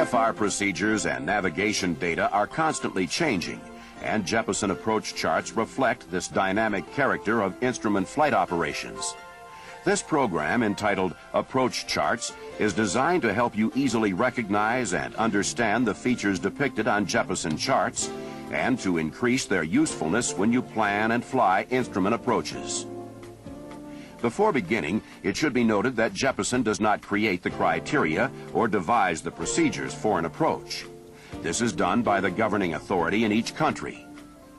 IFR procedures and navigation data are constantly changing, and Jeppesen approach charts reflect this dynamic character of instrument flight operations. This program, entitled Approach Charts, is designed to help you easily recognize and understand the features depicted on Jeppesen charts and to increase their usefulness when you plan and fly instrument approaches. Before beginning, it should be noted that Jeppesen does not create the criteria or devise the procedures for an approach. This is done by the governing authority in each country.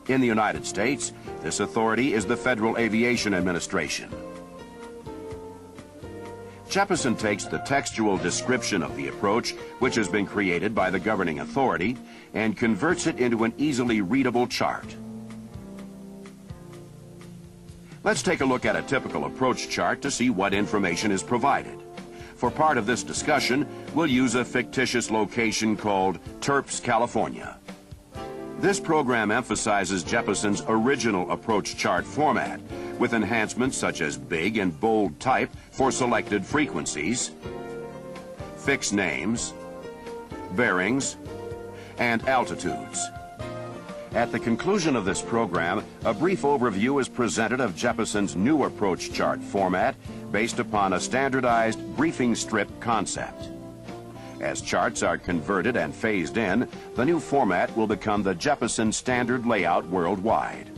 In the United States, this authority is the Federal Aviation Administration. Jeppesen takes the textual description of the approach, which has been created by the governing authority, and converts it into an easily readable chart. Let's take a look at a typical approach chart to see what information is provided. For part of this discussion, we'll use a fictitious location called Terps, California. This program emphasizes Jeppesen's original approach chart format, with enhancements such as big and bold type for selected frequencies, fixed names, bearings, and altitudes. At the conclusion of this program, a brief overview is presented of Jeppesen's new approach chart format based upon a standardized briefing strip concept. As charts are converted and phased in, the new format will become the Jeppesen standard layout worldwide.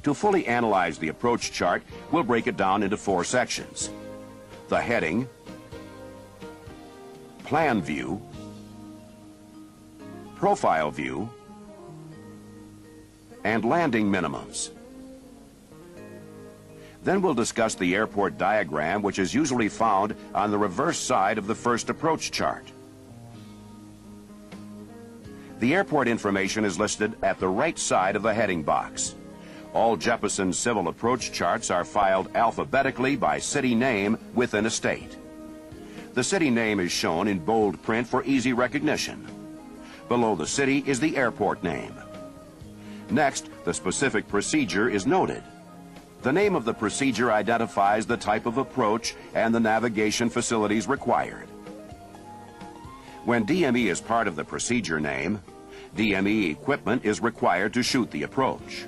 To fully analyze the approach chart, we'll break it down into 4 sections: the heading, plan view, profile view, and landing minimums. Then we'll discuss the airport diagram, which is usually found on the reverse side of the first approach chart. The airport information is listed at the right side of the heading box. All Jeppesen civil approach charts are filed alphabetically by city name within a state. The city name is shown in bold print for easy recognition. Below the city is the airport name. Next, the specific procedure is noted. The name of the procedure identifies the type of approach and the navigation facilities required. When DME is part of the procedure name, DME equipment is required to shoot the approach.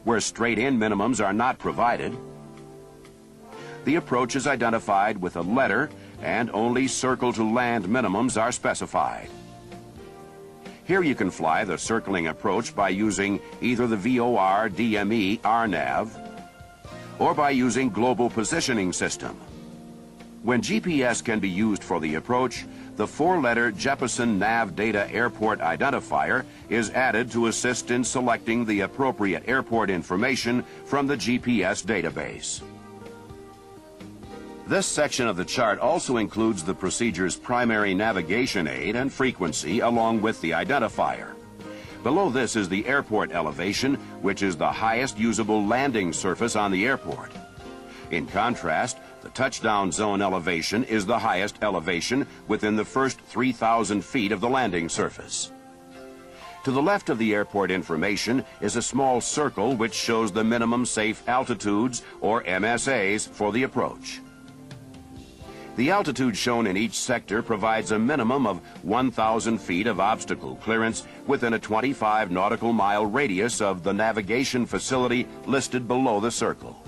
Where straight-in minimums are not provided, the approach is identified with a letter and only circle-to-land minimums are specified. Here you can fly the circling approach by using either the VOR DME RNAV or by using Global Positioning System. When GPS can be used for the approach, the 4-letter Jeppesen Nav Data Airport Identifier is added to assist in selecting the appropriate airport information from the GPS database. This section of the chart also includes the procedure's primary navigation aid and frequency along with the identifier. Below this is the airport elevation, which is the highest usable landing surface on the airport. In contrast, the touchdown zone elevation is the highest elevation within the first 3,000 feet of the landing surface. To the left of the airport information is a small circle which shows the minimum safe altitudes, or MSAs, for the approach. The altitude shown in each sector provides a minimum of 1,000 feet of obstacle clearance within a 25 nautical mile radius of the navigation facility listed below the circle.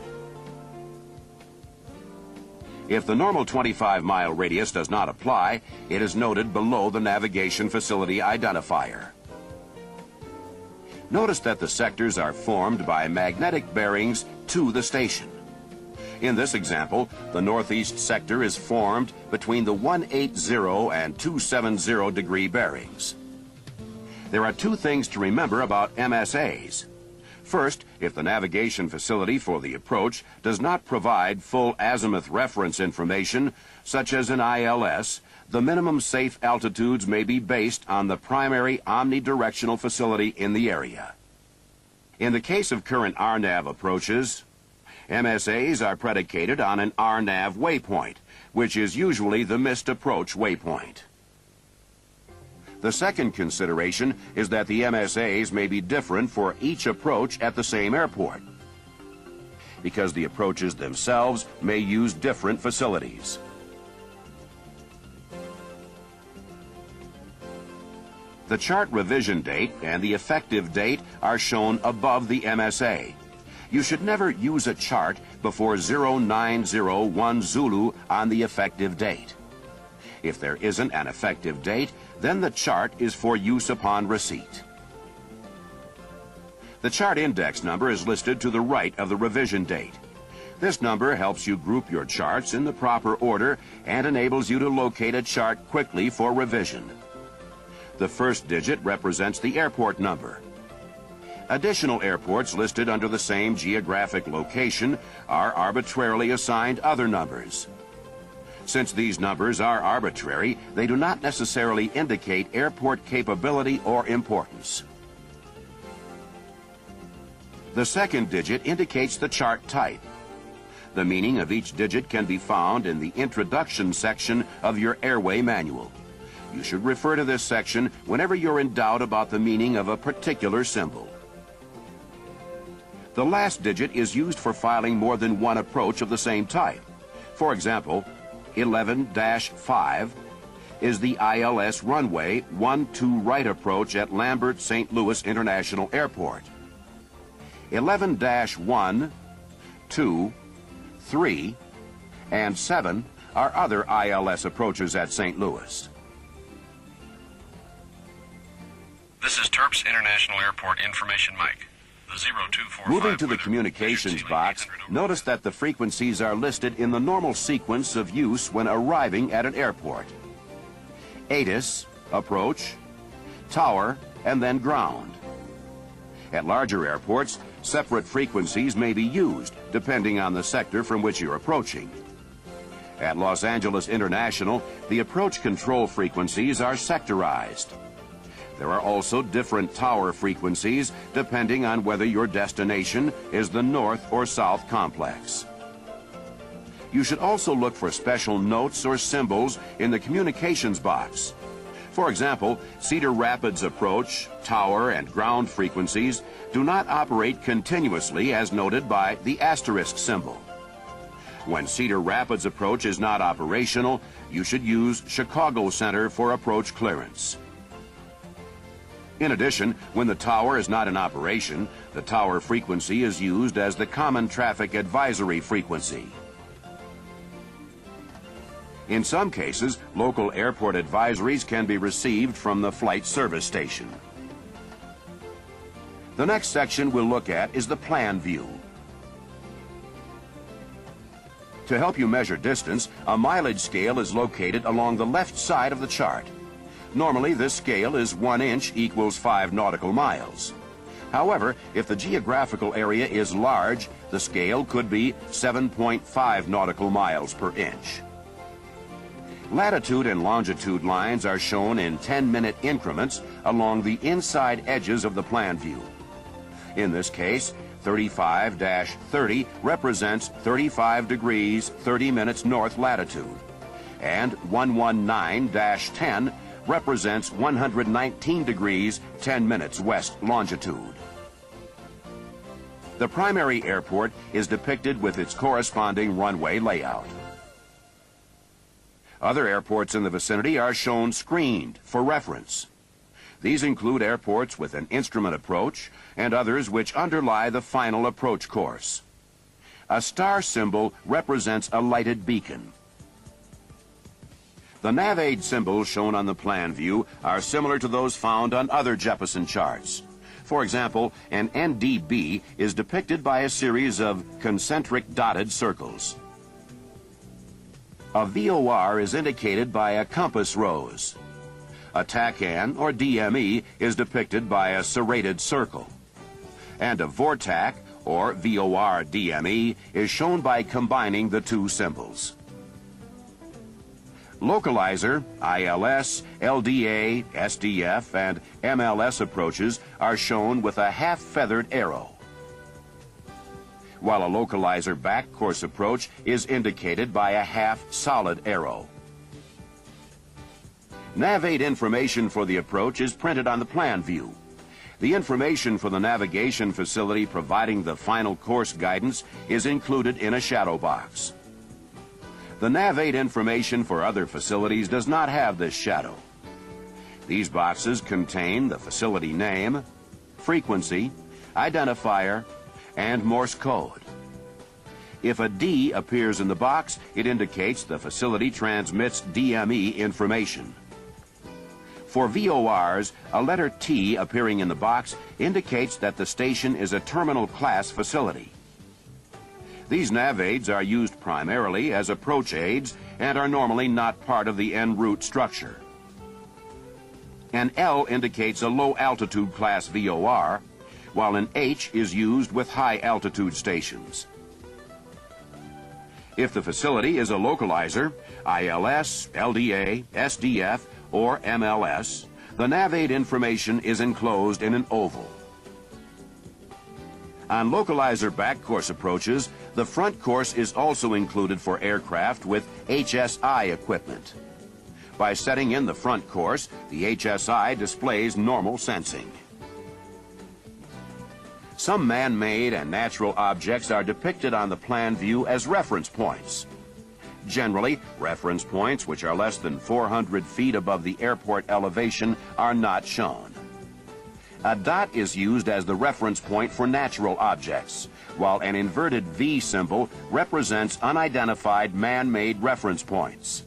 If the normal 25-mile radius does not apply, it is noted below the navigation facility identifier. Notice that the sectors are formed by magnetic bearings to the station. In this example, the northeast sector is formed between the 180 and 270 degree bearings. There are 2 things to remember about MSAs. First, if the navigation facility for the approach does not provide full azimuth reference information, such as an ILS, the minimum safe altitudes may be based on the primary omnidirectional facility in the area. In the case of current RNAV approaches, MSAs are predicated on an RNAV waypoint, which is usually the missed approach waypoint. The second consideration is that the MSAs may be different for each approach at the same airport, because the approaches themselves may use different facilities. The chart revision date and the effective date are shown above the MSA. You should never use a chart before 0901 Zulu on the effective date. If there isn't an effective date, then the chart is for use upon receipt. The chart index number is listed to the right of the revision date. This number helps you group your charts in the proper order and enables you to locate a chart quickly for revision. The first digit represents the airport number. Additional airports listed under the same geographic location are arbitrarily assigned other numbers. Since these numbers are arbitrary, they do not necessarily indicate airport capability or importance. The second digit indicates the chart type. The meaning of each digit can be found in the introduction section of your airway manual. You should refer to this section whenever you're in doubt about the meaning of a particular symbol. The last digit is used for filing more than one approach of the same type. For example, 11-5 is the ILS runway 12 right approach at Lambert St. Louis International Airport. 11-1, 2, 3, and 7 are other ILS approaches at St. Louis. This is Terps International Airport Information Mike. The 0245 Moving to the communications box, notice that the frequencies are listed in the normal sequence of use when arriving at an airport. ATIS, approach, tower, and then ground. At larger airports, separate frequencies may be used, depending on the sector from which you're approaching. At Los Angeles International, the approach control frequencies are sectorized. There are also different tower frequencies, depending on whether your destination is the north or south complex. You should also look for special notes or symbols in the communications box. For example, Cedar Rapids approach, tower, and ground frequencies do not operate continuously as noted by the asterisk symbol. When Cedar Rapids approach is not operational, you should use Chicago Center for approach clearance. In addition, when the tower is not in operation, the tower frequency is used as the common traffic advisory frequency. In some cases, local airport advisories can be received from the flight service station. The next section we'll look at is the plan view. To help you measure distance, a mileage scale is located along the left side of the chart. Normally, this scale is 1 inch equals 5 nautical miles. However, if the geographical area is large, the scale could be 7.5 nautical miles per inch. Latitude and longitude lines are shown in 10-minute increments along the inside edges of the plan view. In this case, 35-30 represents 35 degrees 30 minutes north latitude, and 119-10 represents 119 degrees 10 minutes west longitude. The primary airport is depicted with its corresponding runway layout. Other airports in the vicinity are shown screened for reference. These include airports with an instrument approach and others which underlie the final approach course. A star symbol represents a lighted beacon. The NavAid symbols shown on the plan view are similar to those found on other Jeppesen charts. For example, an NDB is depicted by a series of concentric dotted circles. A VOR is indicated by a compass rose. A TACAN, or DME, is depicted by a serrated circle. And a VORTAC, or VOR-DME, is shown by combining the two symbols. Localizer, ILS, LDA, SDF, and MLS approaches are shown with a half-feathered arrow, while a localizer back course approach is indicated by a half-solid arrow. NavAid information for the approach is printed on the plan view. The information for the navigation facility providing the final course guidance is included in a shadow box. The NavAid information for other facilities does not have this shadow. These boxes contain the facility name, frequency, identifier, and Morse code. If a D appears in the box, it indicates the facility transmits DME information. For VORs, a letter T appearing in the box indicates that the station is a terminal class facility. These nav aids are used primarily as approach aids and are normally not part of the en route structure. An L indicates a low altitude class VOR, while an H is used with high altitude stations. If the facility is a localizer, ILS, LDA, SDF, or MLS, the nav aid information is enclosed in an oval. On localizer backcourse approaches, the front course is also included for aircraft with HSI equipment. By setting in the front course, the HSI displays normal sensing. Some man-made and natural objects are depicted on the plan view as reference points. Generally, reference points which are less than 400 feet above the airport elevation are not shown. A dot is used as the reference point for natural objects, while an inverted V symbol represents unidentified man-made reference points.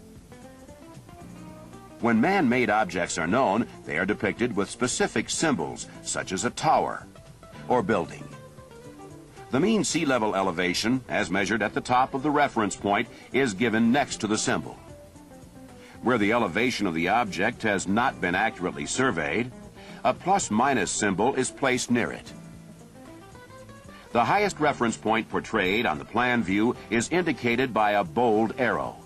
When man-made objects are known, they are depicted with specific symbols, such as a tower or building. The mean sea level elevation, as measured at the top of the reference point, is given next to the symbol. Where the elevation of the object has not been accurately surveyed, a plus-minus symbol is placed near it. The highest reference point portrayed on the plan view is indicated by a bold arrow.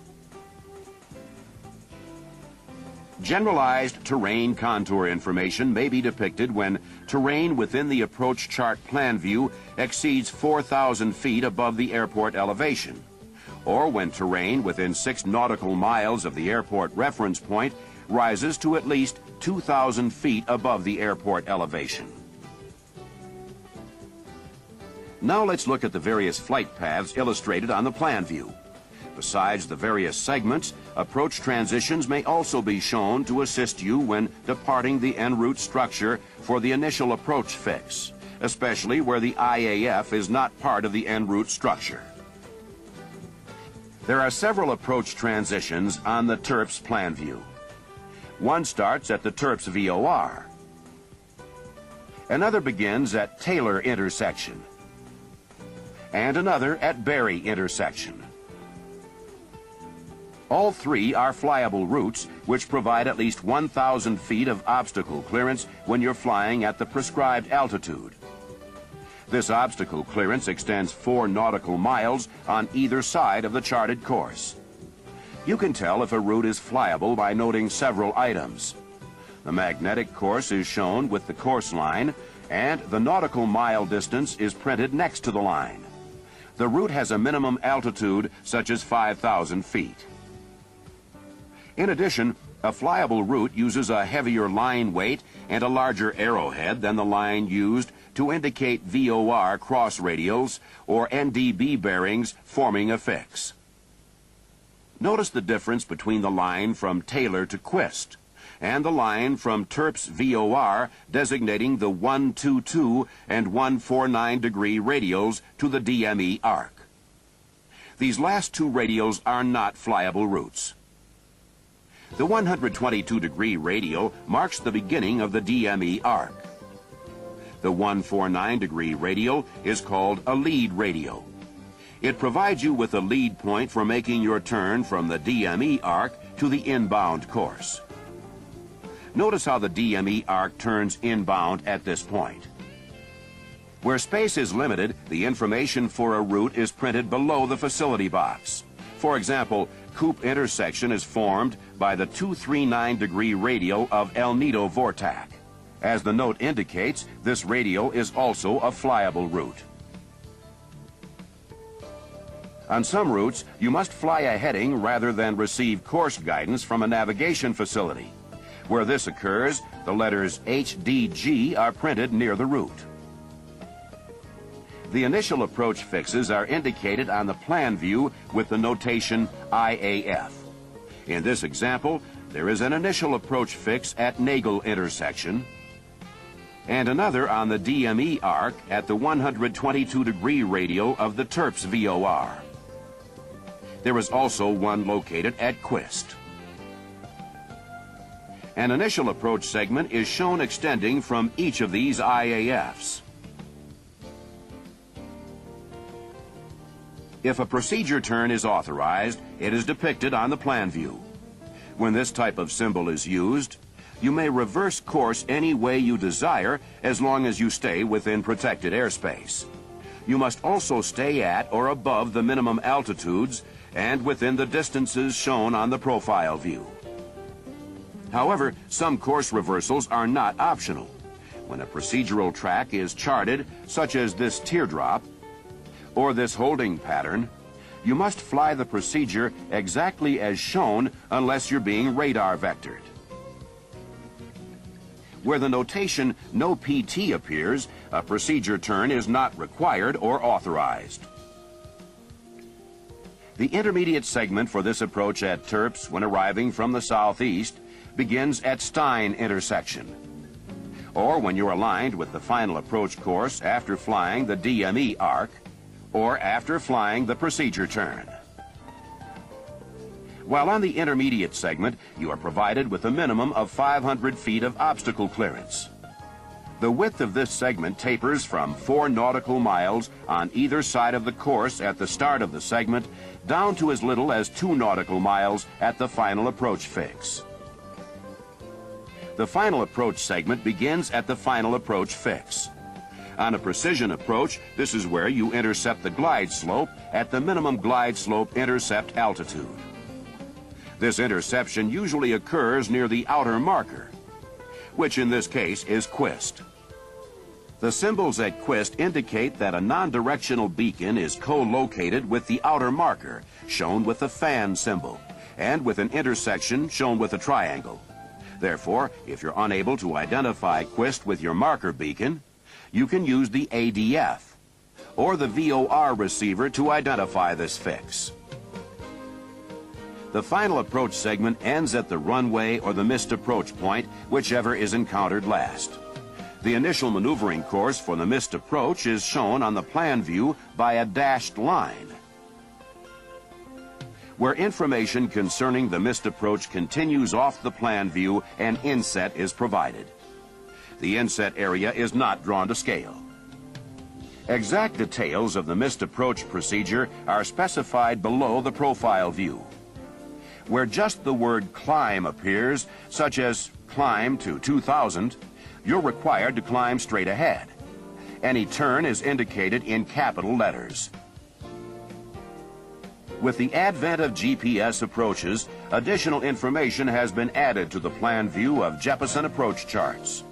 Generalized terrain contour information may be depicted when terrain within the approach chart plan view exceeds 4,000 feet above the airport elevation, or when terrain within 6 nautical miles of the airport reference point rises to at least 2,000 feet above the airport elevation. Now let's look at the various flight paths illustrated on the plan view. Besides the various segments, approach transitions may also be shown to assist you when departing the en route structure for the initial approach fix, especially where the IAF is not part of the en route structure. There are several approach transitions on the TERPS plan view. One starts at the TERPS VOR. Another begins at Taylor intersection. And another at Berry intersection. All three are flyable routes which provide at least 1,000 feet of obstacle clearance when you're flying at the prescribed altitude. This obstacle clearance extends 4 nautical miles on either side of the charted course. You can tell if a route is flyable by noting several items. The magnetic course is shown with the course line, and the nautical mile distance is printed next to the line. The route has a minimum altitude such as 5,000 feet. In addition, a flyable route uses a heavier line weight and a larger arrowhead than the line used to indicate VOR cross radials or NDB bearings forming a fix. Notice the difference between the line from Taylor to Quist and the line from TERPS VOR designating the 122 and 149 degree radials to the DME arc. These last two radials are not flyable routes. The 122 degree radial marks the beginning of the DME arc. The 149 degree radial is called a lead radial. It provides you with a lead point for making your turn from the DME arc to the inbound course. Notice how the DME arc turns inbound at this point. Where space is limited, the information for a route is printed below the facility box. For example, Coop intersection is formed by the 239 degree radial of El Nido Vortac. As the note indicates, this radial is also a flyable route. On some routes, you must fly a heading rather than receive course guidance from a navigation facility. Where this occurs, the letters HDG are printed near the route. The initial approach fixes are indicated on the plan view with the notation IAF. In this example, there is an initial approach fix at Nagel intersection and another on the DME arc at the 122-degree radial of the Terps VOR. There is also one located at Quist. An initial approach segment is shown extending from each of these IAFs. If a procedure turn is authorized, it is depicted on the plan view. When this type of symbol is used, you may reverse course any way you desire as long as you stay within protected airspace. You must also stay at or above the minimum altitudes and within the distances shown on the profile view. However, some course reversals are not optional. When a procedural track is charted, such as this teardrop or this holding pattern, you must fly the procedure exactly as shown unless you're being radar vectored. Where the notation "no PT" appears, a procedure turn is not required or authorized. The intermediate segment for this approach at Terps when arriving from the southeast begins at Stein intersection, or when you're aligned with the final approach course after flying the DME arc, or after flying the procedure turn. While on the intermediate segment, you are provided with a minimum of 500 feet of obstacle clearance. The width of this segment tapers from 4 nautical miles on either side of the course at the start of the segment down to as little as 2 nautical miles at the final approach fix. The final approach segment begins at the final approach fix. On a precision approach, this is where you intercept the glide slope at the minimum glide slope intercept altitude. This interception usually occurs near the outer marker, which in this case is Quist. The symbols at Quist indicate that a non-directional beacon is co-located with the outer marker, shown with the fan symbol, and with an intersection shown with a triangle. Therefore, if you're unable to identify Quist with your marker beacon, you can use the ADF or the VOR receiver to identify this fix. The final approach segment ends at the runway or the missed approach point, whichever is encountered last. The initial maneuvering course for the missed approach is shown on the plan view by a dashed line. Where information concerning the missed approach continues off the plan view, an inset is provided. The inset area is not drawn to scale. Exact details of the missed approach procedure are specified below the profile view. Where just the word climb appears, such as climb to 2000, you're required to climb straight ahead. Any turn is indicated in capital letters. With the advent of GPS approaches, additional information has been added to the plan view of Jeppesen approach charts.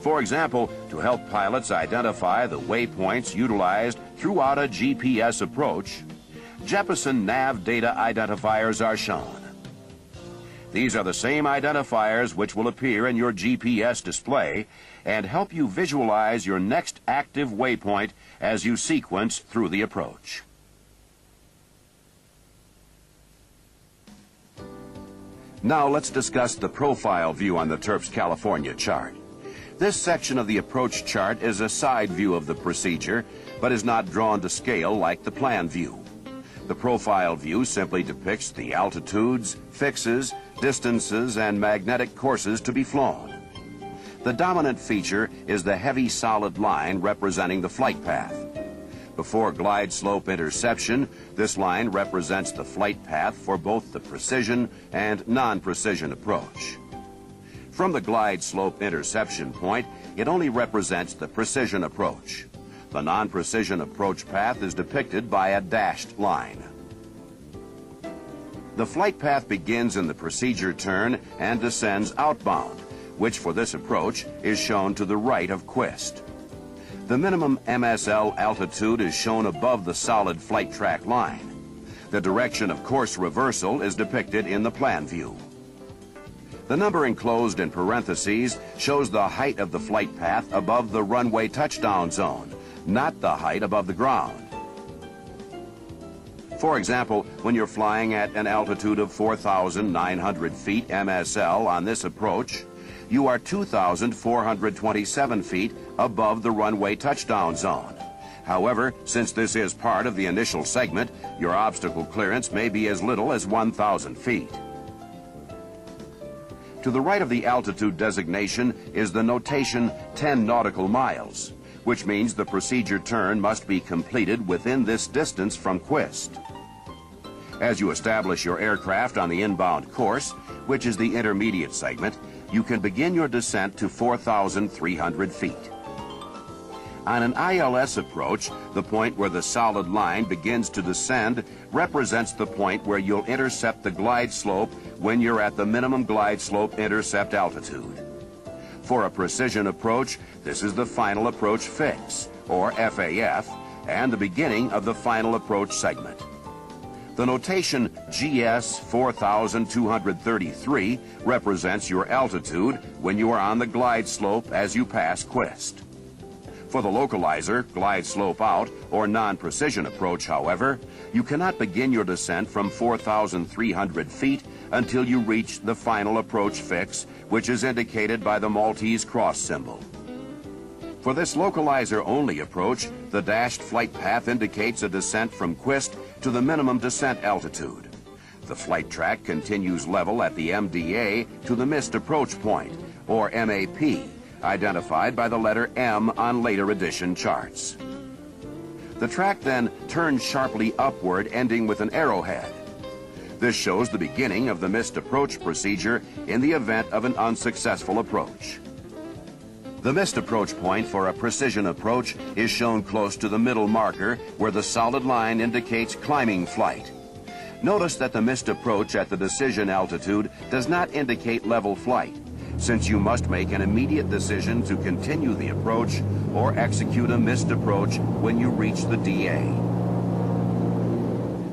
For example, to help pilots identify the waypoints utilized throughout a GPS approach, Jeppesen nav data identifiers are shown. These are the same identifiers which will appear in your GPS display and help you visualize your next active waypoint as you sequence through the approach. Now let's discuss the profile view on the Terps California chart. This section of the approach chart is a side view of the procedure, but is not drawn to scale like the plan view. The profile view simply depicts the altitudes, fixes, distances, and magnetic courses to be flown. The dominant feature is the heavy solid line representing the flight path. Before glide slope interception, this line represents the flight path for both the precision and non-precision approach. From the glide slope interception point, it only represents the precision approach. The non-precision approach path is depicted by a dashed line. The flight path begins in the procedure turn and descends outbound, which for this approach is shown to the right of Quist. The minimum MSL altitude is shown above the solid flight track line. The direction of course reversal is depicted in the plan view. The number enclosed in parentheses shows the height of the flight path above the runway touchdown zone, not the height above the ground. For example, when you're flying at an altitude of 4,900 feet MSL on this approach, you are 2,427 feet above the runway touchdown zone. However, since this is part of the initial segment, your obstacle clearance may be as little as 1,000 feet. To the right of the altitude designation is the notation 10 nautical miles, which means the procedure turn must be completed within this distance from Quist. As you establish your aircraft on the inbound course, which is the intermediate segment, you can begin your descent to 4,300 feet. On an ILS approach, the point where the solid line begins to descend represents the point where you'll intercept the glide slope when you're at the minimum glide slope intercept altitude. For a precision approach, this is the final approach fix, or FAF, and the beginning of the final approach segment. The notation GS 4233 represents your altitude when you are on the glide slope as you pass Quist. For the localizer, glide slope out, or non-precision approach, however, you cannot begin your descent from 4,300 feet until you reach the final approach fix, which is indicated by the Maltese cross symbol. For this localizer-only approach, the dashed flight path indicates a descent from Quist to the minimum descent altitude. The flight track continues level at the MDA to the missed approach point, or MAP, identified by the letter M on later edition charts. The track then turns sharply upward, ending with an arrowhead. This shows the beginning of the missed approach procedure in the event of an unsuccessful approach. The missed approach point for a precision approach is shown close to the middle marker where the solid line indicates climbing flight. Notice that the missed approach at the decision altitude does not indicate level flight, since you must make an immediate decision to continue the approach or execute a missed approach when you reach the DA.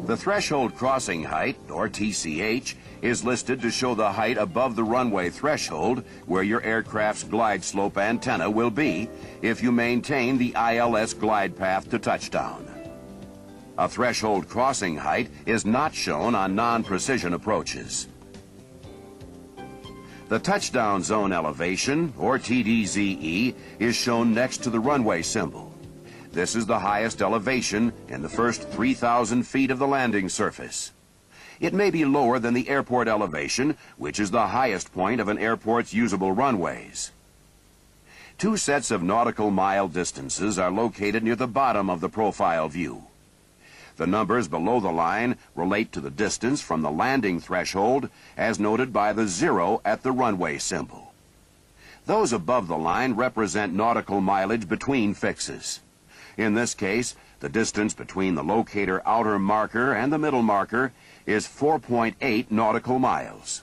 The threshold crossing height, or TCH, is listed to show the height above the runway threshold where your aircraft's glide slope antenna will be if you maintain the ILS glide path to touchdown. A threshold crossing height is not shown on non-precision approaches. The touchdown zone elevation, or TDZE, is shown next to the runway symbol. This is the highest elevation in the first 3,000 feet of the landing surface. It may be lower than the airport elevation, which is the highest point of an airport's usable runways. Two sets of nautical mile distances are located near the bottom of the profile view. The numbers below the line relate to the distance from the landing threshold, as noted by the 0 at the runway symbol. Those above the line represent nautical mileage between fixes. In this case, the distance between the locator outer marker and the middle marker is 4.8 nautical miles.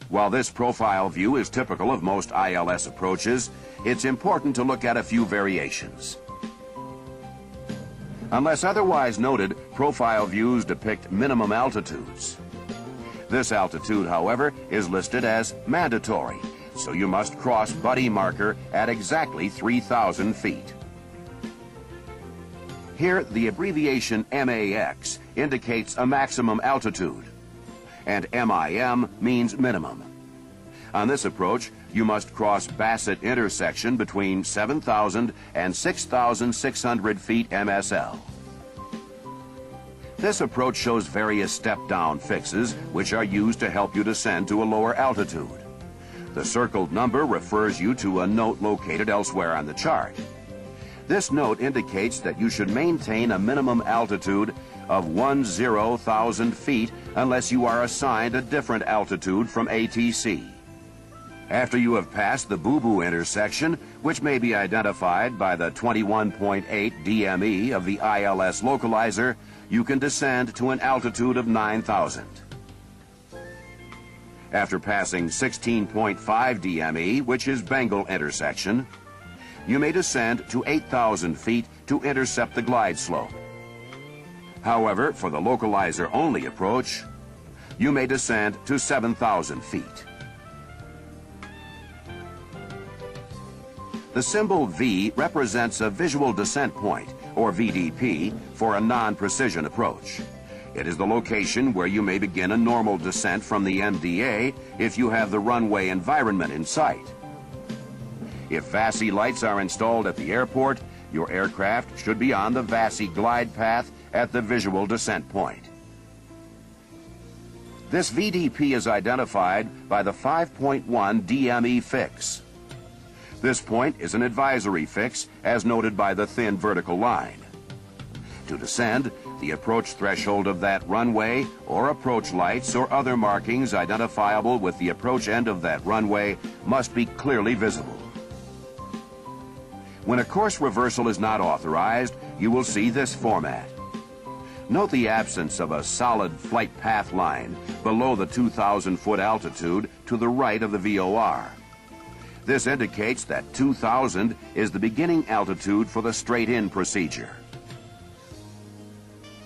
While this profile view is typical of most ILS approaches, it's important to look at a few variations. Unless otherwise noted, profile views depict minimum altitudes. This altitude, however, is listed as mandatory, so you must cross buddy marker at exactly 3,000 feet. Here, the abbreviation MAX indicates a maximum altitude, and MIM means minimum. On this approach, you must cross Bassett intersection between 7,000 and 6,600 feet MSL. This approach shows various step-down fixes which are used to help you descend to a lower altitude. The circled number refers you to a note located elsewhere on the chart. This note indicates that you should maintain a minimum altitude of 10,000 feet unless you are assigned a different altitude from ATC. After you have passed the boo-boo intersection, which may be identified by the 21.8 DME of the ILS localizer, you can descend to an altitude of 9,000. After passing 16.5 DME, which is Bengal intersection, you may descend to 8,000 feet to intercept the glide slope. However, for the localizer-only approach, you may descend to 7,000 feet. The symbol V represents a visual descent point, or VDP, for a non-precision approach. It is the location where you may begin a normal descent from the MDA if you have the runway environment in sight. If VASI lights are installed at the airport, your aircraft should be on the VASI glide path at the visual descent point. This VDP is identified by the 5.1 DME fix. This point is an advisory fix, as noted by the thin vertical line. To descend, the approach threshold of that runway or approach lights or other markings identifiable with the approach end of that runway must be clearly visible. When a course reversal is not authorized, you will see this format. Note the absence of a solid flight path line below the 2,000-foot altitude to the right of the VOR. This indicates that 2,000 is the beginning altitude for the straight-in procedure.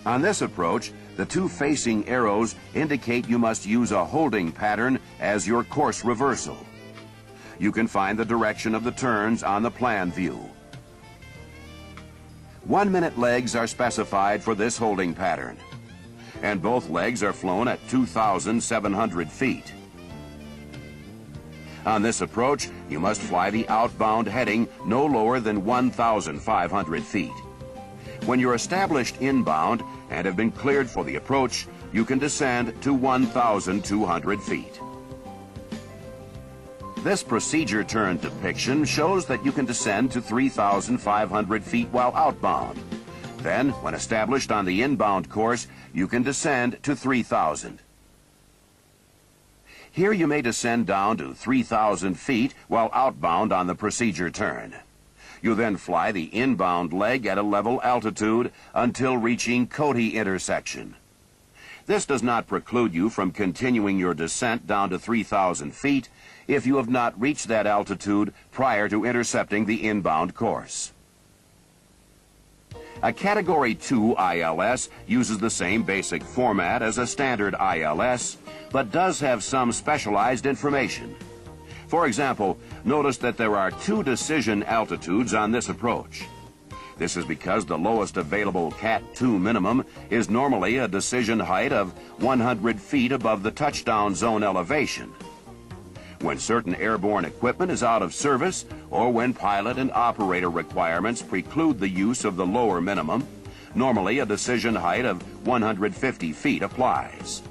On this approach, the two facing arrows indicate you must use a holding pattern as your course reversal. You can find the direction of the turns on the plan view. 1-minute legs are specified for this holding pattern, and both legs are flown at 2,700 feet. On this approach, you must fly the outbound heading no lower than 1,500 feet. When you're established inbound and have been cleared for the approach, you can descend to 1,200 feet. This procedure turn depiction shows that you can descend to 3,500 feet while outbound. Then, when established on the inbound course, you can descend to 3,000. Here you may descend down to 3,000 feet while outbound on the procedure turn. You then fly the inbound leg at a level altitude until reaching Cody intersection. This does not preclude you from continuing your descent down to 3,000 feet if you have not reached that altitude prior to intercepting the inbound course. A Category 2 ILS uses the same basic format as a standard ILS, but does have some specialized information. For example, notice that there are 2 decision altitudes on this approach. This is because the lowest available Cat 2 minimum is normally a decision height of 100 feet above the touchdown zone elevation. When certain airborne equipment is out of service, or when pilot and operator requirements preclude the use of the lower minimum, normally a decision height of 150 feet applies.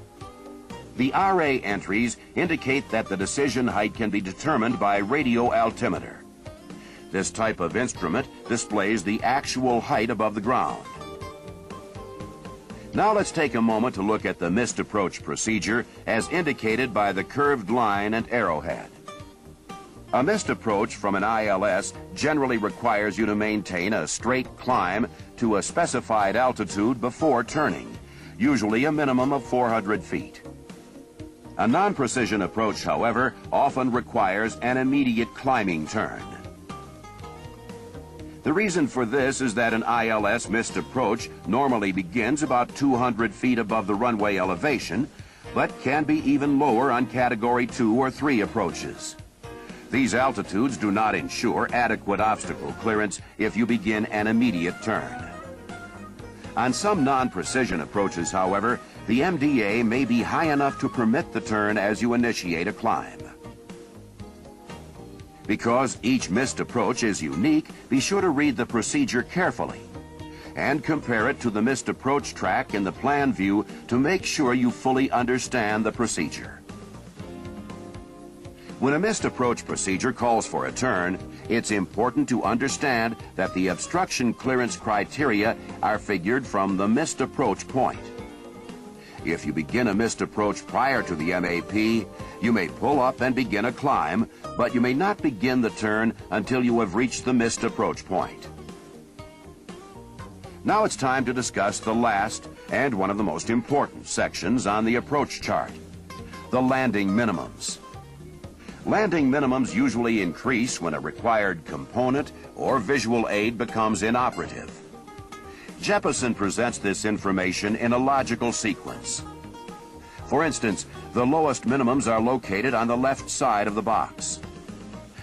The RA entries indicate that the decision height can be determined by radio altimeter. This type of instrument displays the actual height above the ground. Now let's take a moment to look at the missed approach procedure as indicated by the curved line and arrowhead. A missed approach from an ILS generally requires you to maintain a straight climb to a specified altitude before turning, usually a minimum of 400 feet. A non-precision approach, however, often requires an immediate climbing turn. The reason for this is that an ILS missed approach normally begins about 200 feet above the runway elevation, but can be even lower on Category 2 or 3 approaches. These altitudes do not ensure adequate obstacle clearance if you begin an immediate turn. On some non-precision approaches, however, the MDA may be high enough to permit the turn as you initiate a climb. Because each missed approach is unique, be sure to read the procedure carefully and compare it to the missed approach track in the plan view to make sure you fully understand the procedure. When a missed approach procedure calls for a turn, it's important to understand that the obstruction clearance criteria are figured from the missed approach point. If you begin a missed approach prior to the MAP, you may pull up and begin a climb, but you may not begin the turn until you have reached the missed approach point. Now it's time to discuss the last and one of the most important sections on the approach chart, the landing minimums. Landing minimums usually increase when a required component or visual aid becomes inoperative. Jeppesen presents this information in a logical sequence. For instance, the lowest minimums are located on the left side of the box.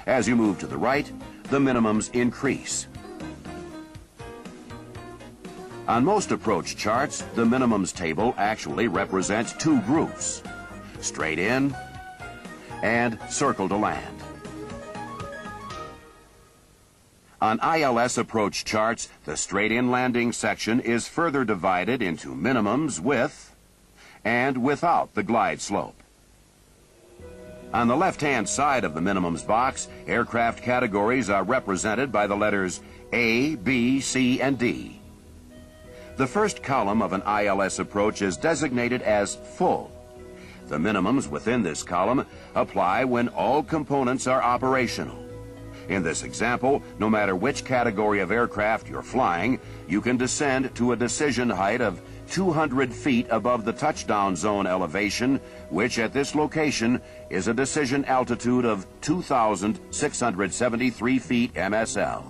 As you move to the right, the minimums increase. On most approach charts, the minimums table actually represents two groups: straight in and circle to land. On ILS approach charts, the straight-in landing section is further divided into minimums with and without the glide slope. On the left-hand side of the minimums box, aircraft categories are represented by the letters A, B, C, and D. The first column of an ILS approach is designated as full. The minimums within this column apply when all components are operational. In this example, no matter which category of aircraft you're flying, you can descend to a decision height of 200 feet above the touchdown zone elevation, which at this location is a decision altitude of 2,673 feet MSL.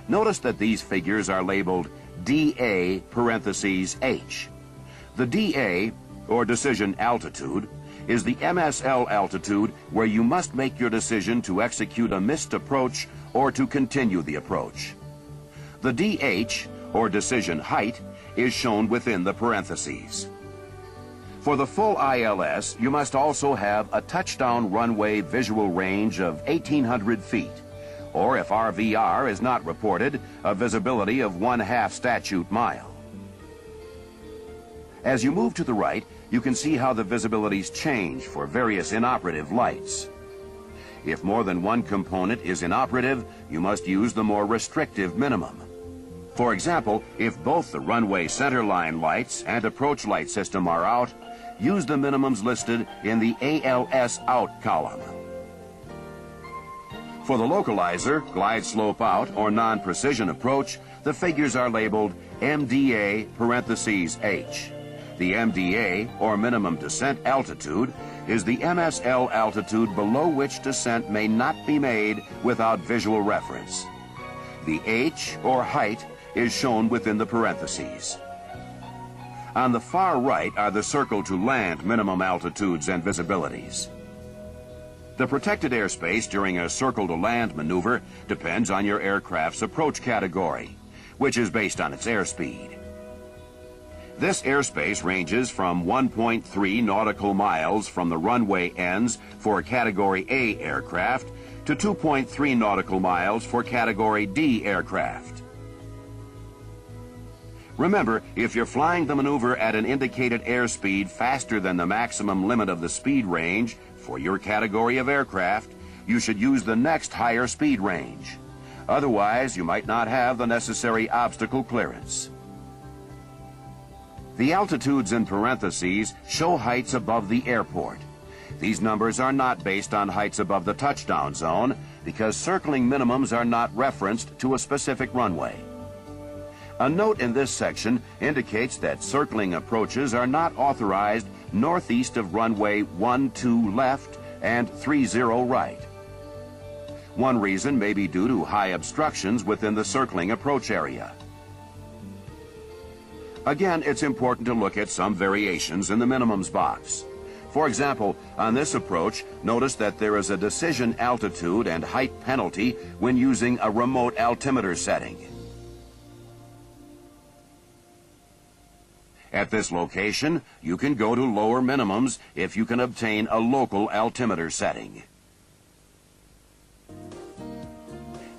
Notice that these figures are labeled DA parentheses H. The DA, or decision altitude, is the MSL altitude where you must make your decision to execute a missed approach or to continue the approach. The DH, or decision height, is shown within the parentheses. For the full ILS, you must also have a touchdown runway visual range of 1,800 feet, or if RVR is not reported, a visibility of 1/2 statute mile. As you move to the right, you can see how the visibilities change for various inoperative lights. If more than one component is inoperative, you must use the more restrictive minimum. For example, if both the runway centerline lights and approach light system are out, use the minimums listed in the ALS out column. For the localizer, glide slope out, or non-precision approach, the figures are labeled MDA parentheses H. The MDA, or minimum descent altitude, is the MSL altitude below which descent may not be made without visual reference. The H, or height, is shown within the parentheses. On the far right are the circle to land minimum altitudes and visibilities. The protected airspace during a circle to land maneuver depends on your aircraft's approach category, which is based on its airspeed. This airspace ranges from 1.3 nautical miles from the runway ends for Category A aircraft to 2.3 nautical miles for Category D aircraft. Remember, if you're flying the maneuver at an indicated airspeed faster than the maximum limit of the speed range for your category of aircraft, you should use the next higher speed range. Otherwise, you might not have the necessary obstacle clearance. The altitudes in parentheses show heights above the airport. These numbers are not based on heights above the touchdown zone because circling minimums are not referenced to a specific runway. A note in this section indicates that circling approaches are not authorized northeast of runway 12 left and 30 right. One reason may be due to high obstructions within the circling approach area. Again, it's important to look at some variations in the minimums box. For example, on this approach, notice that there is a decision altitude and height penalty when using a remote altimeter setting. At this location, you can go to lower minimums if you can obtain a local altimeter setting.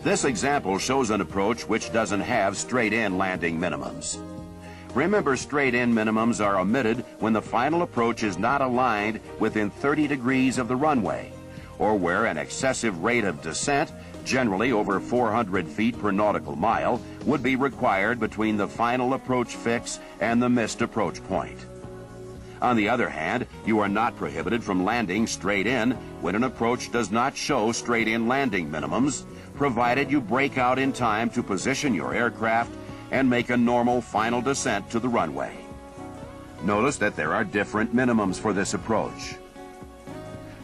This example shows an approach which doesn't have straight-in landing minimums. Remember, straight-in minimums are omitted when the final approach is not aligned within 30 degrees of the runway, or where an excessive rate of descent, generally over 400 feet per nautical mile, would be required between the final approach fix and the missed approach point. On the other hand, you are not prohibited from landing straight in when an approach does not show straight-in landing minimums, provided you break out in time to position your aircraft and make a normal final descent to the runway. Notice that there are different minimums for this approach,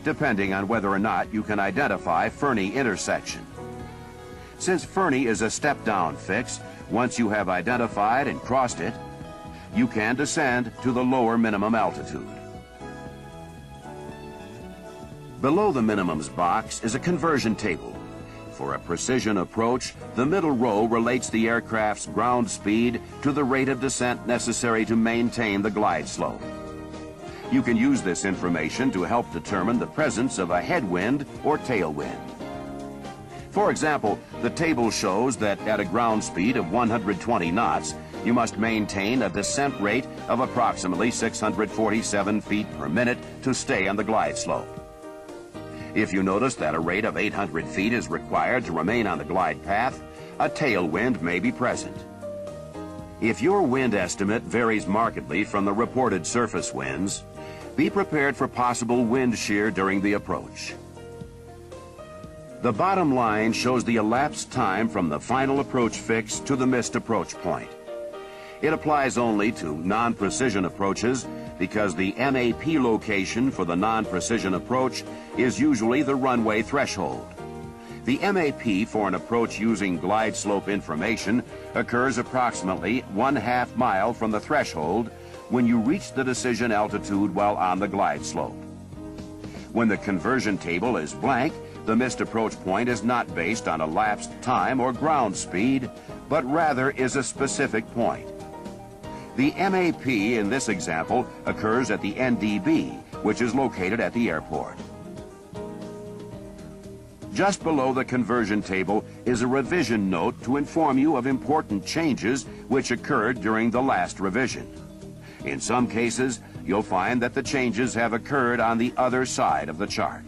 depending on whether or not you can identify Fernie intersection. Since Fernie is a step-down fix, once you have identified and crossed it, you can descend to the lower minimum altitude. Below the minimums box is a conversion table. For a precision approach, the middle row relates the aircraft's ground speed to the rate of descent necessary to maintain the glide slope. You can use this information to help determine the presence of a headwind or tailwind. For example, the table shows that at a ground speed of 120 knots, you must maintain a descent rate of approximately 647 feet per minute to stay on the glide slope. If you notice that a rate of 800 feet is required to remain on the glide path, a tailwind may be present. If your wind estimate varies markedly from the reported surface winds, be prepared for possible wind shear during the approach. The bottom line shows the elapsed time from the final approach fix to the missed approach point. It applies only to non-precision approaches because the MAP location for the non-precision approach is usually the runway threshold. The MAP for an approach using glide slope information occurs approximately 1/2 mile from the threshold when you reach the decision altitude while on the glide slope. When the conversion table is blank, the missed approach point is not based on elapsed time or ground speed, but rather is a specific point. The MAP in this example occurs at the NDB, which is located at the airport. Just below the conversion table is a revision note to inform you of important changes which occurred during the last revision. In some cases, you'll find that the changes have occurred on the other side of the chart.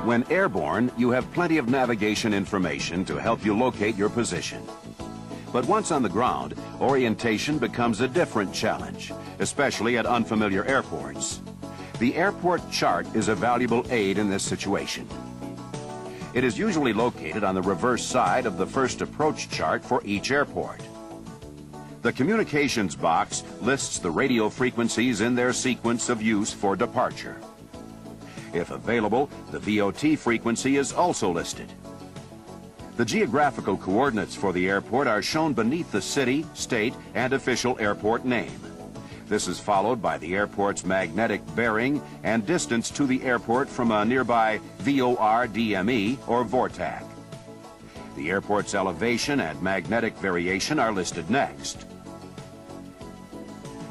When airborne, you have plenty of navigation information to help you locate your position. But once on the ground, orientation becomes a different challenge, especially at unfamiliar airports. The airport chart is a valuable aid in this situation. It is usually located on the reverse side of the first approach chart for each airport. The communications box lists the radio frequencies in their sequence of use for departure. If available, the VOT frequency is also listed. The geographical coordinates for the airport are shown beneath the city, state, and official airport name. This is followed by the airport's magnetic bearing and distance to the airport from a nearby VOR-DME or VORTAC. The airport's elevation and magnetic variation are listed next.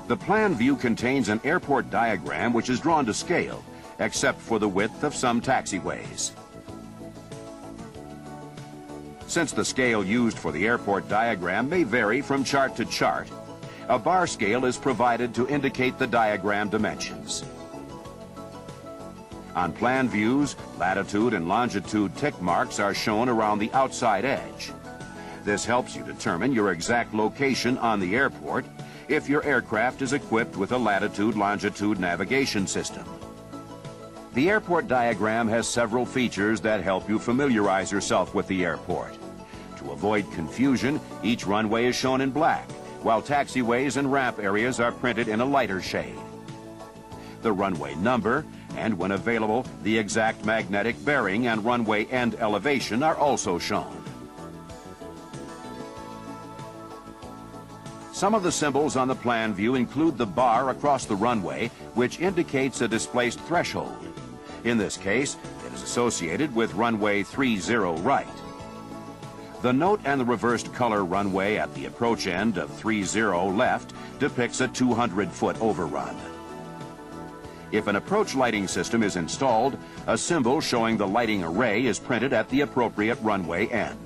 The plan view contains an airport diagram which is drawn to scale, except for the width of some taxiways. Since the scale used for the airport diagram may vary from chart to chart, a bar scale is provided to indicate the diagram dimensions. On plan views, latitude and longitude tick marks are shown around the outside edge. This helps you determine your exact location on the airport if your aircraft is equipped with a latitude-longitude navigation system. The airport diagram has several features that help you familiarize yourself with the airport. To avoid confusion, each runway is shown in black, while taxiways and ramp areas are printed in a lighter shade. The runway number, and when available, the exact magnetic bearing and runway end elevation are also shown. Some of the symbols on the plan view include the bar across the runway, which indicates a displaced threshold. In this case, it is associated with runway 30 right. The note and the reversed color runway at the approach end of 30 left depicts a 200-foot overrun. If an approach lighting system is installed, a symbol showing the lighting array is printed at the appropriate runway end.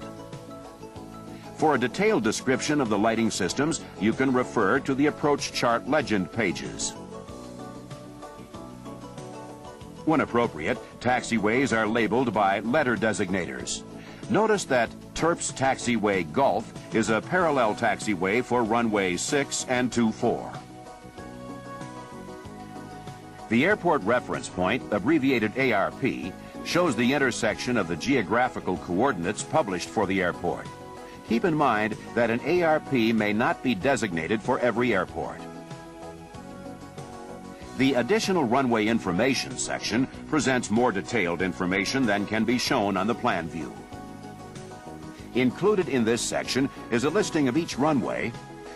For a detailed description of the lighting systems, you can refer to the approach chart legend pages. When appropriate, taxiways are labeled by letter designators. Notice that Terps Taxiway Gulf is a parallel taxiway for runway 6 and 24. The airport reference point, abbreviated ARP, shows the intersection of the geographical coordinates published for the airport. Keep in mind that an ARP may not be designated for every airport. The additional runway information section presents more detailed information than can be shown on the plan view. Included in this section is a listing of each runway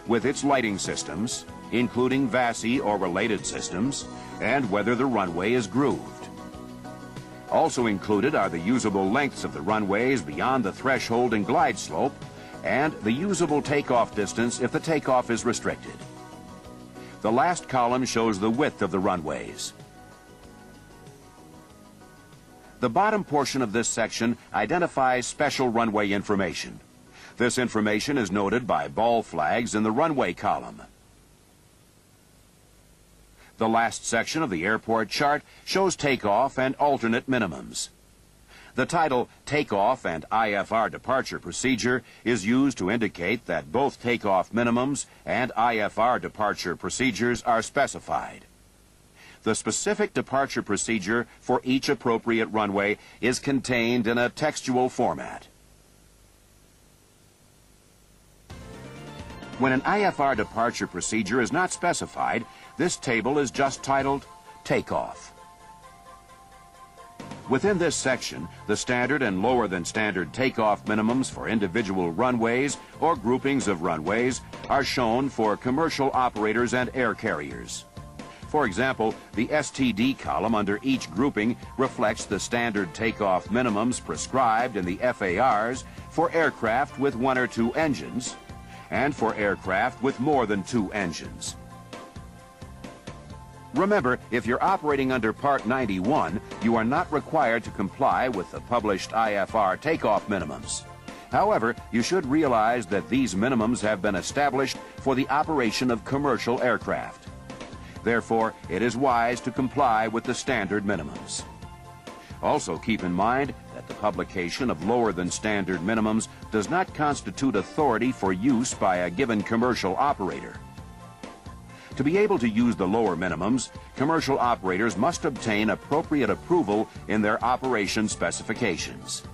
with its lighting systems, including VASI or related systems, and whether the runway is grooved. Also included are the usable lengths of the runways beyond the threshold and glide slope, and the usable takeoff distance if the takeoff is restricted. The last column shows the width of the runways. The bottom portion of this section identifies special runway information. This information is noted by ball flags in the runway column. The last section of the airport chart shows takeoff and alternate minimums. The title Takeoff and IFR Departure Procedure is used to indicate that both takeoff minimums and IFR departure procedures are specified. The specific departure procedure for each appropriate runway is contained in a textual format. When an IFR departure procedure is not specified, this table is just titled Takeoff. Within this section, the standard and lower than standard takeoff minimums for individual runways or groupings of runways are shown for commercial operators and air carriers. For example, the STD column under each grouping reflects the standard takeoff minimums prescribed in the FARs for aircraft with 1 or 2 engines, and for aircraft with more than 2 engines. Remember, if you're operating under Part 91, you are not required to comply with the published IFR takeoff minimums. However, you should realize that these minimums have been established for the operation of commercial aircraft. Therefore, it is wise to comply with the standard minimums. Also keep in mind that the publication of lower than standard minimums does not constitute authority for use by a given commercial operator. To be able to use the lower minimums, commercial operators must obtain appropriate approval in their operation specifications.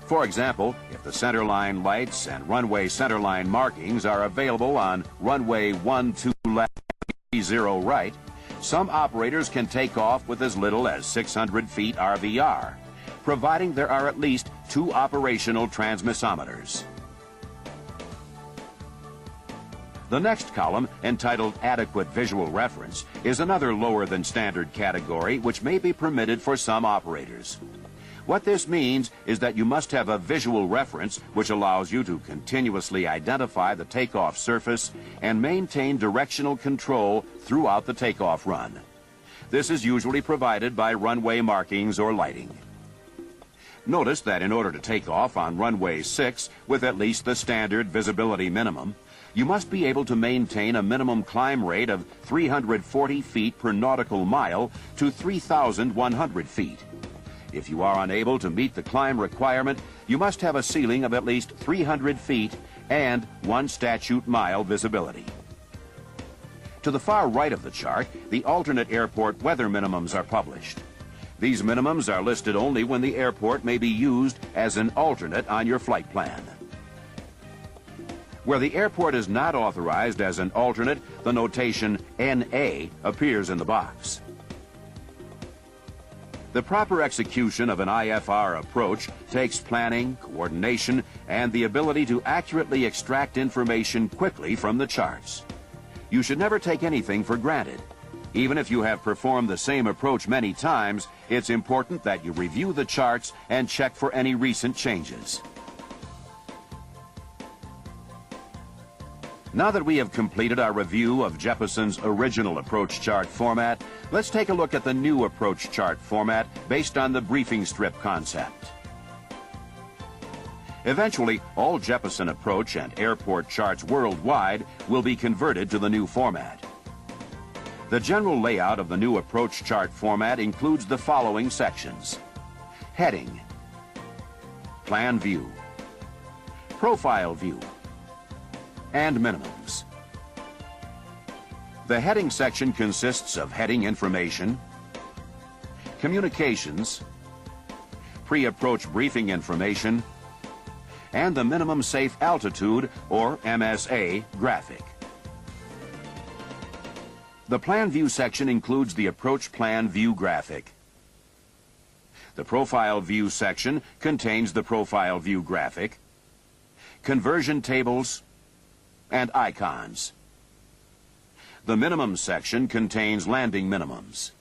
For example, if the centerline lights and runway centerline markings are available on runway 12 left, 0 right, some operators can take off with as little as 600 feet RVR, providing there are at least 2 operational transmissometers. The next column, entitled Adequate Visual Reference, is another lower than standard category which may be permitted for some operators. What this means is that you must have a visual reference which allows you to continuously identify the takeoff surface and maintain directional control throughout the takeoff run. This is usually provided by runway markings or lighting. Notice that in order to take off on runway 6 with at least the standard visibility minimum, you must be able to maintain a minimum climb rate of 340 feet per nautical mile to 3,100 feet. If you are unable to meet the climb requirement, you must have a ceiling of at least 300 feet and 1 statute mile visibility. To the far right of the chart, the alternate airport weather minimums are published. These minimums are listed only when the airport may be used as an alternate on your flight plan. Where the airport is not authorized as an alternate, the notation NA appears in the box. The proper execution of an IFR approach takes planning, coordination, and the ability to accurately extract information quickly from the charts. You should never take anything for granted. Even if you have performed the same approach many times, it's important that you review the charts and check for any recent changes. Now that we have completed our review of Jeppesen's original approach chart format, let's take a look at the new approach chart format based on the briefing strip concept. Eventually, all Jeppesen approach and airport charts worldwide will be converted to the new format. The general layout of the new approach chart format includes the following sections: Heading, Plan View, Profile View, and minimums. The heading section consists of heading information, communications, pre-approach briefing information, and the minimum safe altitude, or MSA, graphic. The plan view section includes the approach plan view graphic. The profile view section contains the profile view graphic, conversion tables, and icons. The minimum section contains landing minimums.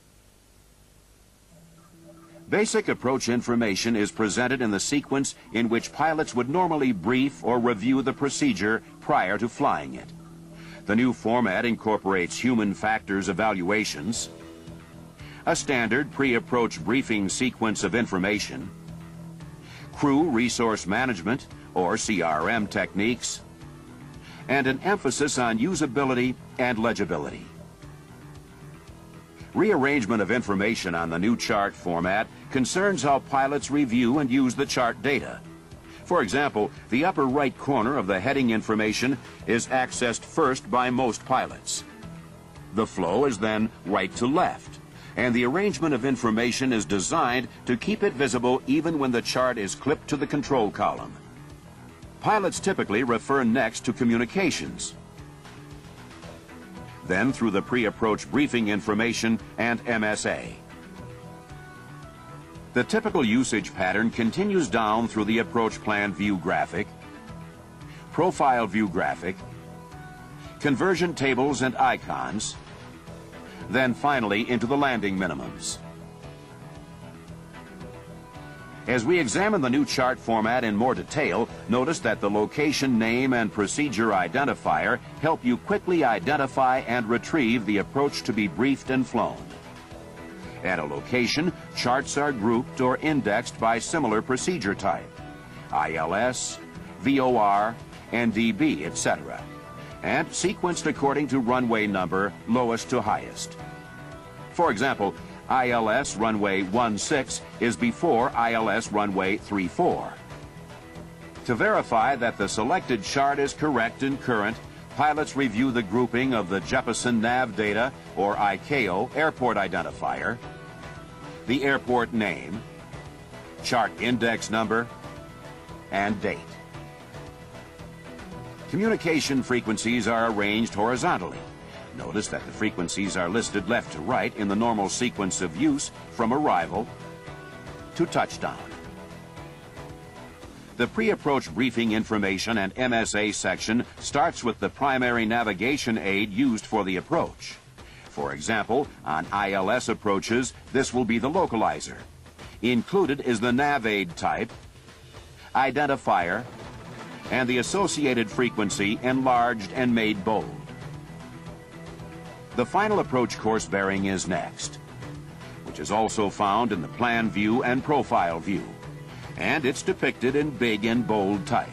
Basic approach information is presented in the sequence in which pilots would normally brief or review the procedure prior to flying it. The new format incorporates human factors evaluations, a standard pre-approach briefing sequence of information, crew resource management or CRM techniques, and an emphasis on usability and legibility. Rearrangement of information on the new chart format concerns how pilots review and use the chart data. For example, the upper right corner of the heading information is accessed first by most pilots. The flow is then right to left, and the arrangement of information is designed to keep it visible even when the chart is clipped to the control column. Pilots typically refer next to communications, then through the pre-approach briefing information and MSA. The typical usage pattern continues down through the approach plan view graphic, profile view graphic, conversion tables and icons, then finally into the landing minimums. As we examine the new chart format in more detail, notice that the location name and procedure identifier help you quickly identify and retrieve the approach to be briefed and flown. At a location, charts are grouped or indexed by similar procedure type: ILS, VOR, NDB, etc., and sequenced according to runway number, lowest to highest. For example, ILS runway 16 is before ILS runway 34. To verify that the selected chart is correct and current, pilots review the grouping of the Jeppesen nav data, or ICAO, airport identifier, the airport name, chart index number, and date. Communication frequencies are arranged horizontally. Notice that the frequencies are listed left to right in the normal sequence of use from arrival to touchdown. The pre-approach briefing information and MSA section starts with the primary navigation aid used for the approach. For example, on ILS approaches, this will be the localizer. Included is the nav aid type, identifier, and the associated frequency enlarged and made bold. The final approach course bearing is next, which is also found in the plan view and profile view, and it's depicted in big and bold type.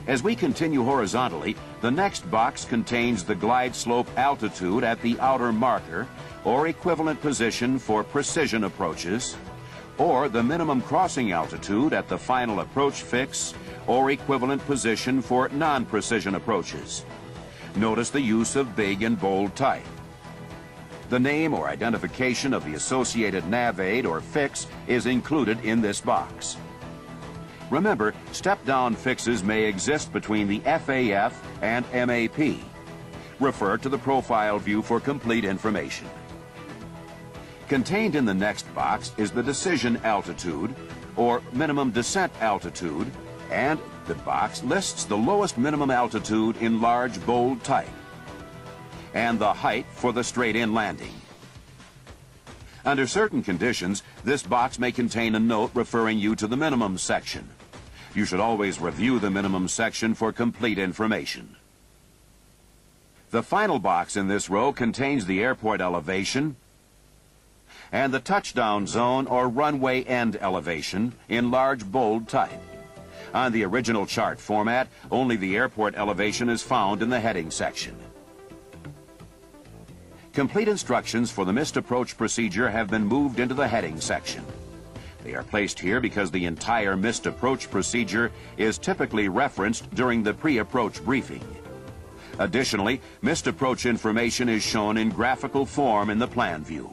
As we continue horizontally, the next box contains the glide slope altitude at the outer marker, or equivalent position for precision approaches, or the minimum crossing altitude at the final approach fix, or equivalent position for non-precision approaches. Notice the use of big and bold type. The name or identification of the associated nav aid or fix is included in this box. Remember, step-down fixes may exist between the FAF and MAP. Refer to the profile view for complete information. Contained in the next box is the decision altitude, or minimum descent altitude, and the box lists the lowest minimum altitude in large bold type, and the height for the straight-in landing. Under certain conditions, this box may contain a note referring you to the minimum section. You should always review the minimum section for complete information. The final box in this row contains the airport elevation and the touchdown zone or runway end elevation in large bold type. On the original chart format, only the airport elevation is found in the heading section. Complete instructions for the missed approach procedure have been moved into the heading section. They are placed here because the entire missed approach procedure is typically referenced during the pre-approach briefing. Additionally, missed approach information is shown in graphical form in the plan view.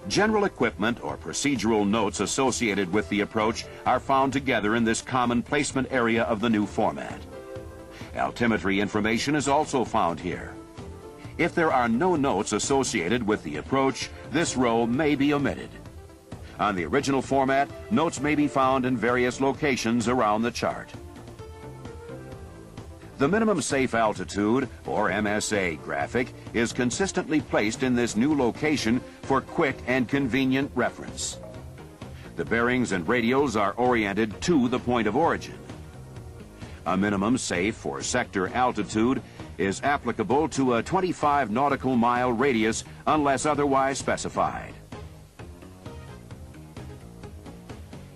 General equipment or procedural notes associated with the approach are found together in this common placement area of the new format. Altimetry information is also found here. If there are no notes associated with the approach, this row may be omitted. On the original format, notes may be found in various locations around the chart. The minimum safe altitude, or MSA, graphic is consistently placed in this new location for quick and convenient reference. The bearings and radials are oriented to the point of origin. A minimum safe for sector altitude is applicable to a 25 nautical mile radius unless otherwise specified.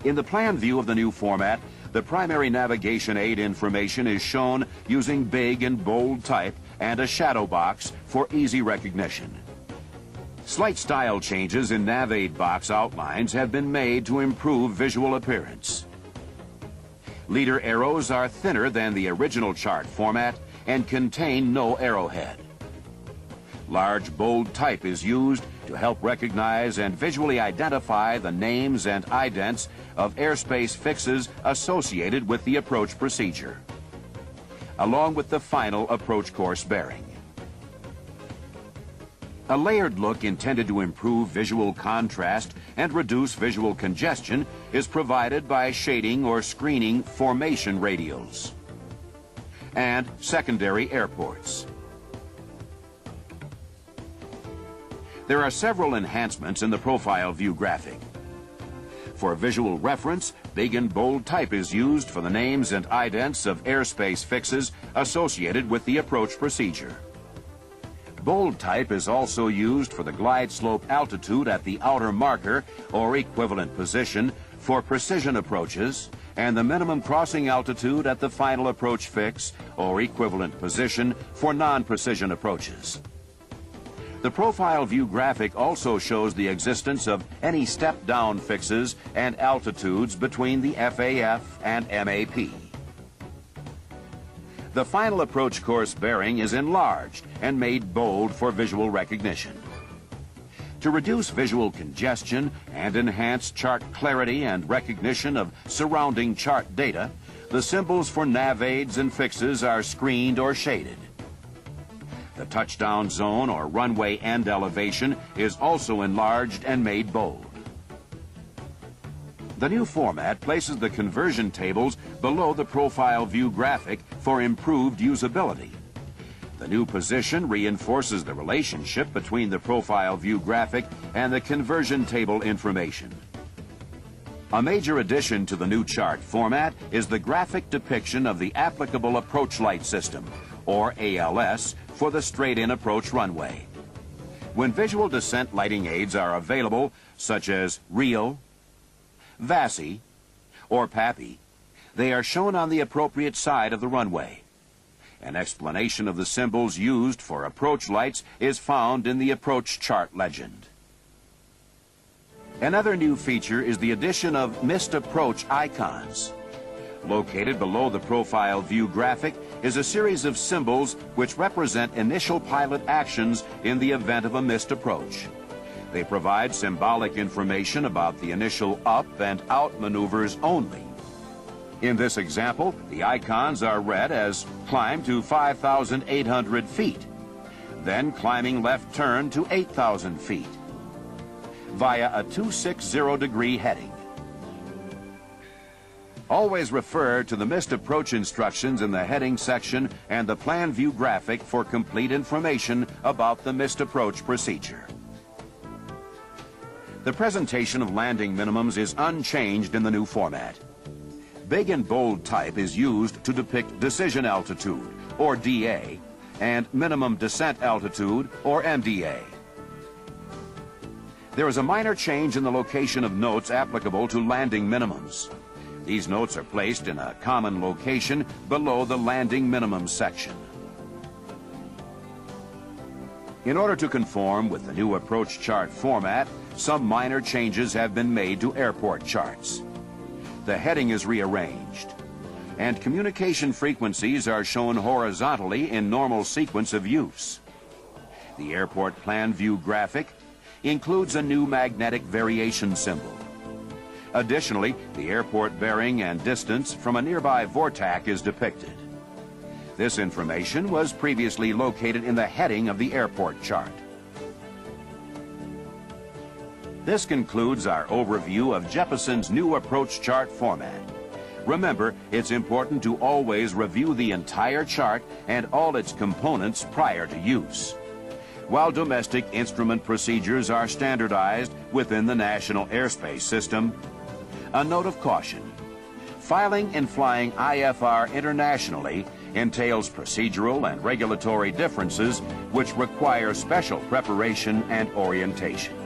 In the plan view of the new format, the primary navigation aid information is shown using big and bold type and a shadow box for easy recognition. Slight style changes in nav aid box outlines have been made to improve visual appearance. Leader arrows are thinner than the original chart format and contain no arrowhead. Large bold type is used to help recognize and visually identify the names and idents of airspace fixes associated with the approach procedure, along with the final approach course bearing. A layered look intended to improve visual contrast and reduce visual congestion is provided by shading or screening formation radials and secondary airports. There are several enhancements in the profile view graphic. For visual reference, big and bold type is used for the names and idents of airspace fixes associated with the approach procedure. Bold type is also used for the glide slope altitude at the outer marker or equivalent position for precision approaches and the minimum crossing altitude at the final approach fix or equivalent position for non-precision approaches. The profile view graphic also shows the existence of any step-down fixes and altitudes between the FAF and MAP. The final approach course bearing is enlarged and made bold for visual recognition. To reduce visual congestion and enhance chart clarity and recognition of surrounding chart data, the symbols for nav aids and fixes are screened or shaded. The touchdown zone or runway end elevation is also enlarged and made bold. The new format places the conversion tables below the profile view graphic for improved usability. The new position reinforces the relationship between the profile view graphic and the conversion table information. A major addition to the new chart format is the graphic depiction of the applicable approach light system, or ALS, for the straight-in approach runway. When visual descent lighting aids are available, such as RIO, VASI, or PAPI, they are shown on the appropriate side of the runway. An explanation of the symbols used for approach lights is found in the approach chart legend. Another new feature is the addition of missed approach icons. Located below the profile view graphic is a series of symbols which represent initial pilot actions in the event of a missed approach. They provide symbolic information about the initial up and out maneuvers only. In this example, the icons are read as climb to 5,800 feet, then climbing left turn to 8,000 feet, via a 260-degree heading. Always refer to the missed approach instructions in the heading section and the plan view graphic for complete information about the missed approach procedure. The presentation of landing minimums is unchanged in the new format. Big and bold type is used to depict decision altitude, or DA, and minimum descent altitude, or MDA. There is a minor change in the location of notes applicable to landing minimums. These notes are placed in a common location below the landing minimum section. In order to conform with the new approach chart format, some minor changes have been made to airport charts. The heading is rearranged, and communication frequencies are shown horizontally in normal sequence of use. The airport plan view graphic includes a new magnetic variation symbol. Additionally, the airport bearing and distance from a nearby VORTAC is depicted. This information was previously located in the heading of the airport chart. This concludes our overview of Jeppesen's new approach chart format. Remember, it's important to always review the entire chart and all its components prior to use. While domestic instrument procedures are standardized within the National Airspace System, a note of caution. Filing and flying IFR internationally entails procedural and regulatory differences which require special preparation and orientation.